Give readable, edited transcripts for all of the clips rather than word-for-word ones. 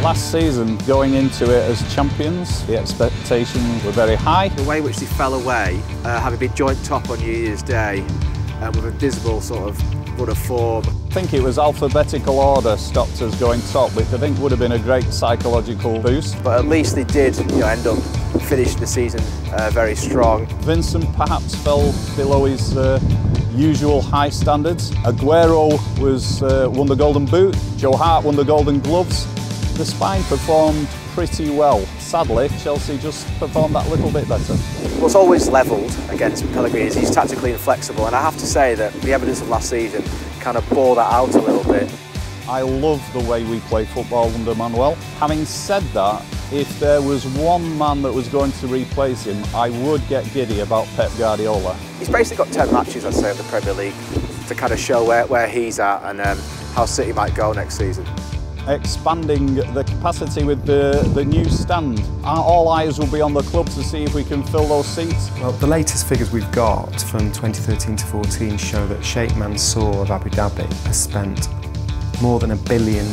Last season, going into it as champions, the expectations were very high. The way in which they fell away, having been joint top on New Year's Day, with a dismal sort of run of form. I think it was alphabetical order stopped us going top, which I think would have been a great psychological boost. But at least they did end up finishing the season very strong. Vincent perhaps fell below his usual high standards. Aguero won the Golden Boot, Joe Hart won the Golden Gloves. The spine performed pretty well. Sadly, Chelsea just performed that little bit better. What's always levelled against Pellegrini is he's tactically inflexible, and I have to say that the evidence of last season kind of bore that out a little bit. I love the way we play football under Manuel. Having said that, if there was one man that was going to replace him, I would get giddy about Pep Guardiola. He's basically got 10 matches, I'd say, of the Premier League to kind of show where he's at and how City might go next season. Expanding the capacity with the new stand. All eyes will be on the club to see if we can fill those seats. Well, the latest figures we've got from 2013 to 14 show that Sheikh Mansour of Abu Dhabi has spent more than £1 billion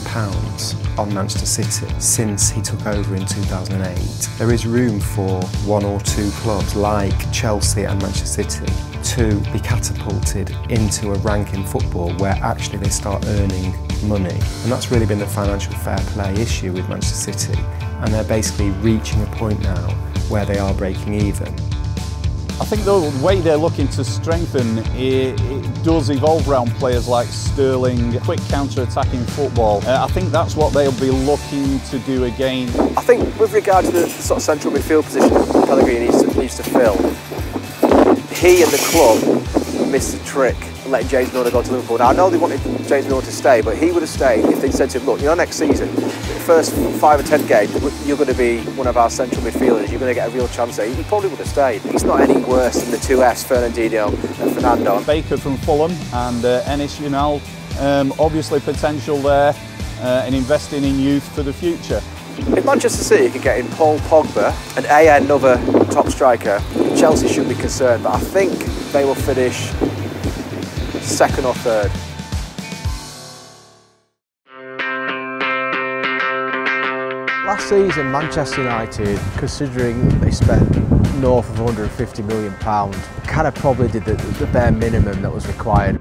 on Manchester City since he took over in 2008. There is room for one or two clubs like Chelsea and Manchester City to be catapulted into a rank in football where actually they start earning money. And that's really been the financial fair play issue with Manchester City. And they're basically reaching a point now where they are breaking even. I think the way they're looking to strengthen, it does evolve around players like Sterling, quick counter-attacking football. I think that's what they'll be looking to do again. I think with regard to the sort of central midfield position Pellegrini needs to fill, he and the club missed the trick letting James Milner go to Liverpool. Now I know they wanted James Milner to stay, but he would have stayed if they'd said to him, look, next season, the first 5 or 10 games, you're going to be one of our central midfielders, you're going to get a real chance there. He probably would have stayed. He's not any worse than the two Fs, Fernandinho and Fernando. Baker from Fulham and Enis Ünal, obviously potential there in investing in youth for the future. If Manchester City could get in Paul Pogba and another top striker, Chelsea should be concerned, but I think they will finish second or third. Last season, Manchester United, considering they spent north of £150 million, kind of probably did the bare minimum that was required.